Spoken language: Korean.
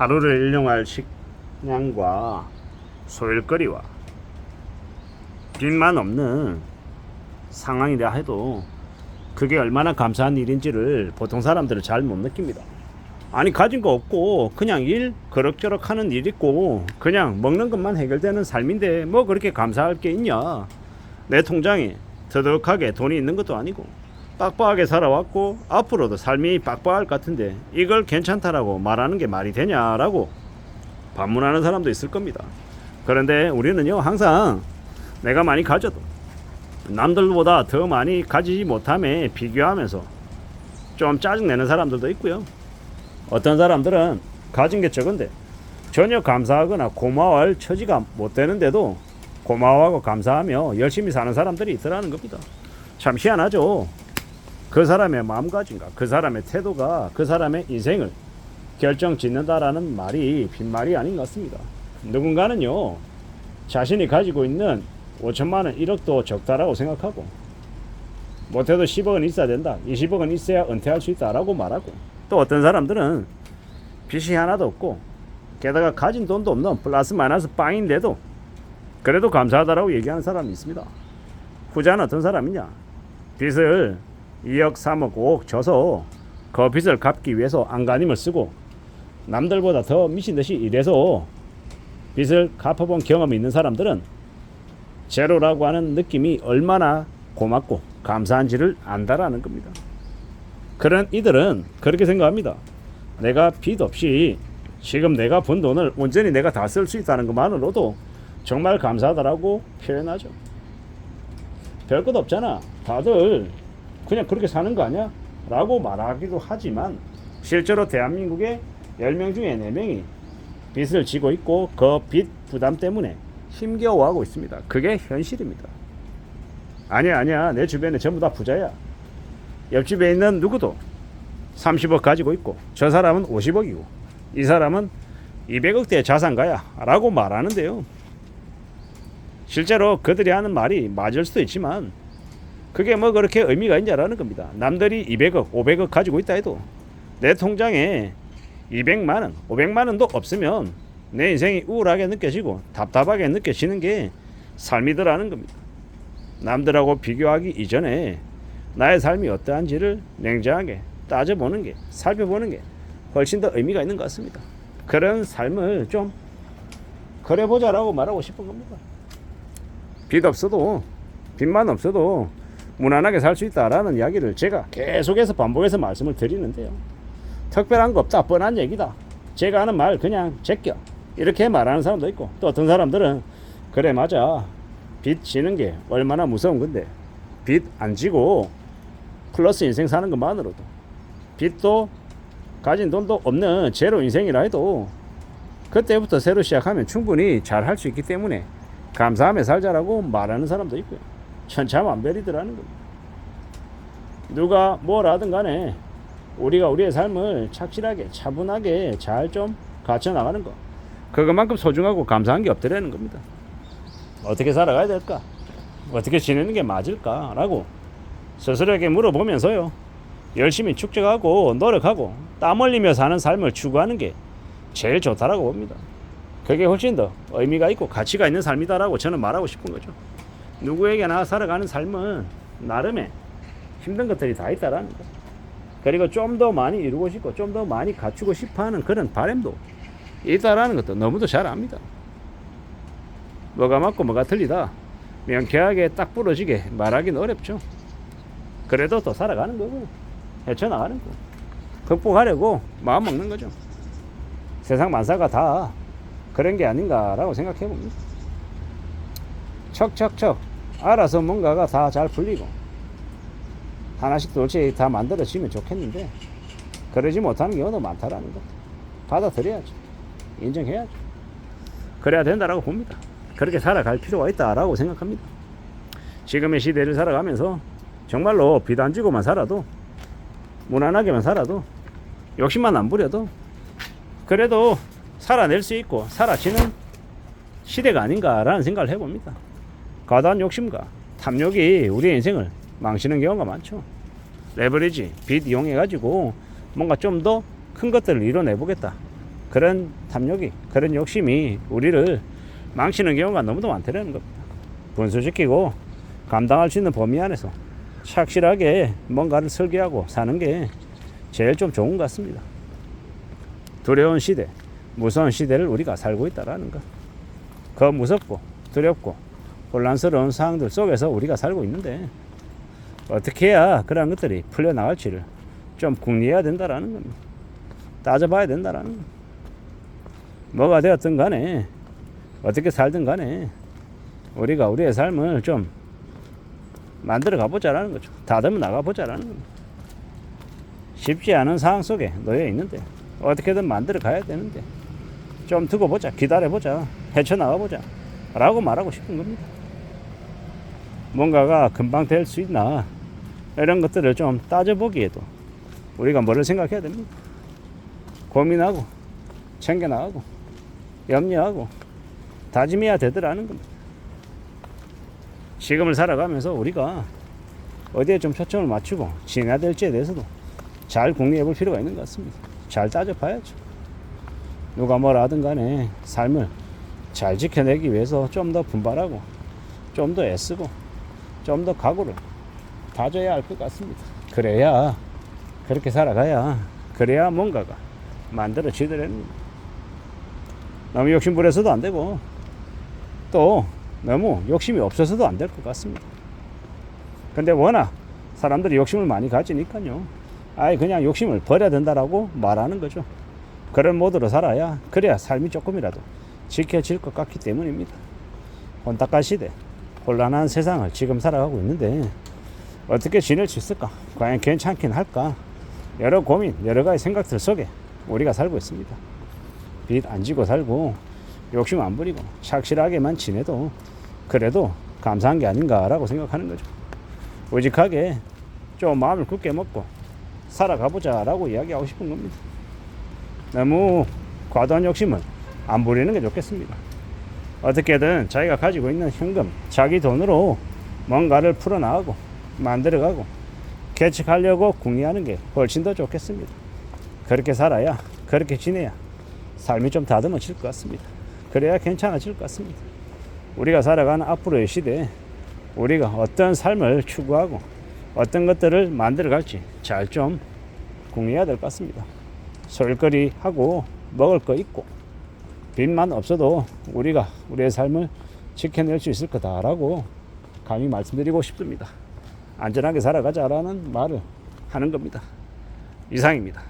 하루를 일용할 식량과 소일거리와 빚만 없는 상황이라 해도 그게 얼마나 감사한 일인지를 보통 사람들은 잘 못 느낍니다. 아니, 가진 거 없고 그냥 일 그럭저럭 하는 일 있고 그냥 먹는 것만 해결되는 삶인데 뭐 그렇게 감사할 게 있냐. 내 통장에 터득하게 돈이 있는 것도 아니고 빡빡하게 살아왔고 앞으로도 삶이 빡빡할 것 같은데 이걸 괜찮다라고 말하는 게 말이 되냐라고 반문하는 사람도 있을 겁니다. 그런데 우리는요, 항상 내가 많이 가져도 남들보다 더 많이 가지지 못함에 비교하면서 좀 짜증내는 사람들도 있고요. 어떤 사람들은 가진 게 적은데 전혀 감사하거나 고마워할 처지가 못 되는데도 고마워하고 감사하며 열심히 사는 사람들이 있더라는 겁니다. 참 희한하죠. 그 사람의 마음가짐과 그 사람의 태도가 그 사람의 인생을 결정짓는다라는 말이 빈말이 아닌 것 같습니다. 누군가는요, 자신이 가지고 있는 5천만 원, 1억도 적다라고 생각하고 못해도 10억은 있어야 된다, 20억은 있어야 은퇴할 수 있다라고 말하고, 또 어떤 사람들은 빚이 하나도 없고 게다가 가진 돈도 없는 플러스 마이너스 빵인데도 그래도 감사하다라고 얘기하는 사람이 있습니다. 후자는 어떤 사람이냐? 빚을 2억, 3억, 5억 져서 그 빚을 갚기 위해서 안간힘을 쓰고 남들보다 더 미친 듯이 일해서 빚을 갚아본 경험이 있는 사람들은 제로라고 하는 느낌이 얼마나 고맙고 감사한지를 안다라는 겁니다. 그런 이들은 그렇게 생각합니다. 내가 빚 없이 지금 내가 번 돈을 온전히 내가 다 쓸 수 있다는 것만으로도 정말 감사하다라고 표현하죠. 별것 없잖아, 다들 그냥 그렇게 사는 거 아니야? 라고 말하기도 하지만 실제로 대한민국의 10명 중에 4명이 빚을 지고 있고 그 빚 부담 때문에 힘겨워하고 있습니다. 그게 현실입니다. 아니야 내 주변에 전부 다 부자야. 옆집에 있는 누구도 30억 가지고 있고 저 사람은 50억이고 이 사람은 200억대 자산가야 라고 말하는데요, 실제로 그들이 하는 말이 맞을 수도 있지만 그게 뭐 그렇게 의미가 있냐라는 겁니다. 남들이 200억, 500억 가지고 있다 해도 내 통장에 200만원, 500만원도 없으면 내 인생이 우울하게 느껴지고 답답하게 느껴지는 게 삶이더라는 겁니다. 남들하고 비교하기 이전에 나의 삶이 어떠한지를 냉정하게 따져보는 게, 살펴보는 게 훨씬 더 의미가 있는 것 같습니다. 그런 삶을 좀 그려보자라고 말하고 싶은 겁니다. 빚 없어도, 빚만 없어도 무난하게 살 수 있다라는 이야기를 제가 계속해서 반복해서 말씀을 드리는데요, 특별한 거 없다, 뻔한 얘기다, 제가 하는 말 그냥 제껴, 이렇게 말하는 사람도 있고, 또 어떤 사람들은 그래 맞아, 빚 지는 게 얼마나 무서운 건데 빚 안 지고 플러스 인생 사는 것만으로도, 빚도 가진 돈도 없는 제로 인생이라 해도 그때부터 새로 시작하면 충분히 잘 할 수 있기 때문에 감사하며 살자라고 말하는 사람도 있고요. 천차만별이더라는 겁니다. 누가 뭘 하든 간에 우리가 우리의 삶을 착실하게 차분하게 잘 좀 갖춰나가는 거, 그것만큼 소중하고 감사한 게 없더라는 겁니다. 어떻게 살아가야 될까? 어떻게 지내는 게 맞을까? 라고 스스로에게 물어보면서요, 열심히 축적하고 노력하고 땀 흘리며 사는 삶을 추구하는 게 제일 좋다라고 봅니다. 그게 훨씬 더 의미가 있고 가치가 있는 삶이다라고 저는 말하고 싶은 거죠. 누구에게나 살아가는 삶은 나름의 힘든 것들이 다 있다라는 거, 그리고 좀 더 많이 이루고 싶고 좀 더 많이 갖추고 싶어하는 그런 바람도 있다라는 것도 너무도 잘 압니다. 뭐가 맞고 뭐가 틀리다 명쾌하게 딱 부러지게 말하기는 어렵죠. 그래도 또 살아가는 거고 헤쳐나가는 거, 극복하려고 마음 먹는 거죠. 세상 만사가 다 그런 게 아닌가라고 생각해 봅니다. 척척척 알아서 뭔가가 다 잘 풀리고 하나씩 도대체 다 만들어지면 좋겠는데 그러지 못하는 경우도 많다라는 거 받아들여야죠. 인정해야죠. 그래야 된다라고 봅니다. 그렇게 살아갈 필요가 있다라고 생각합니다. 지금의 시대를 살아가면서 정말로 빚 안 지고만 살아도, 무난하게만 살아도, 욕심만 안 부려도 그래도 살아낼 수 있고 살아지는 시대가 아닌가라는 생각을 해봅니다. 과다한 욕심과 탐욕이 우리의 인생을 망치는 경우가 많죠. 레버리지, 빚 이용해가지고 뭔가 좀 더 큰 것들을 이뤄내보겠다, 그런 탐욕이, 그런 욕심이 우리를 망치는 경우가 너무도 많다는 겁니다. 분수시키고 감당할 수 있는 범위 안에서 착실하게 뭔가를 설계하고 사는 게 제일 좀 좋은 것 같습니다. 두려운 시대, 무서운 시대를 우리가 살고 있다라는 것. 그 무섭고 두렵고 혼란스러운 상황들 속에서 우리가 살고 있는데 어떻게 해야 그런 것들이 풀려나갈지를 좀 궁리해야 된다라는 겁니다. 따져봐야 된다라는 겁니다. 뭐가 되었든 간에 어떻게 살든 간에 우리가 우리의 삶을 좀 만들어 가보자라는 거죠. 다듬어 나가보자라는 겁니다. 쉽지 않은 상황 속에 놓여 있는데 어떻게든 만들어 가야 되는데 좀 두고 보자, 기다려보자, 헤쳐나가보자 라고 말하고 싶은 겁니다. 뭔가가 금방 될 수 있나 이런 것들을 좀 따져보기에도 우리가 뭐를 생각해야 됩니다. 고민하고 챙겨나가고 염려하고 다짐해야 되더라는 겁니다. 지금을 살아가면서 우리가 어디에 좀 초점을 맞추고 지내야 될지에 대해서도 잘 궁리해 볼 필요가 있는 것 같습니다. 잘 따져봐야죠. 누가 뭐라 하든 간에 삶을 잘 지켜내기 위해서 좀 더 분발하고 좀 더 애쓰고 좀 더 각오를 다져야 할 것 같습니다. 그래야 그렇게 살아가야 그래야 뭔가가 만들어지더라는 너무 욕심부려서도 안 되고 또 너무 욕심이 없어서도 안 될 것 같습니다. 근데 워낙 사람들이 욕심을 많이 가지니까요. 아예 그냥 욕심을 버려야 된다라고 말하는 거죠. 그런 모드로 살아야 그래야 삶이 조금이라도 지켜질 것 같기 때문입니다. 혼탁한 시대, 혼란한 세상을 지금 살아가고 있는데 어떻게 지낼 수 있을까? 과연 괜찮긴 할까? 여러 고민, 여러 가지 생각들 속에 우리가 살고 있습니다. 빚 안 지고 살고 욕심 안 부리고 착실하게만 지내도 그래도 감사한 게 아닌가라고 생각하는 거죠. 우직하게 좀 마음을 굳게 먹고 살아가보자 라고 이야기하고 싶은 겁니다. 너무 과도한 욕심을 안 부리는 게 좋겠습니다. 어떻게든 자기가 가지고 있는 현금, 자기 돈으로 뭔가를 풀어나가고 만들어가고 개척하려고 궁리하는 게 훨씬 더 좋겠습니다. 그렇게 살아야, 그렇게 지내야 삶이 좀 다듬어질 것 같습니다. 그래야 괜찮아질 것 같습니다. 우리가 살아가는 앞으로의 시대에 우리가 어떤 삶을 추구하고 어떤 것들을 만들어갈지 잘 좀 궁리해야 될 것 같습니다. 소일거리 하고 먹을 거 있고 빚만 없어도 우리가 우리의 삶을 지켜낼 수 있을 거다라고 감히 말씀드리고 싶습니다. 안전하게 살아가자라는 말을 하는 겁니다. 이상입니다.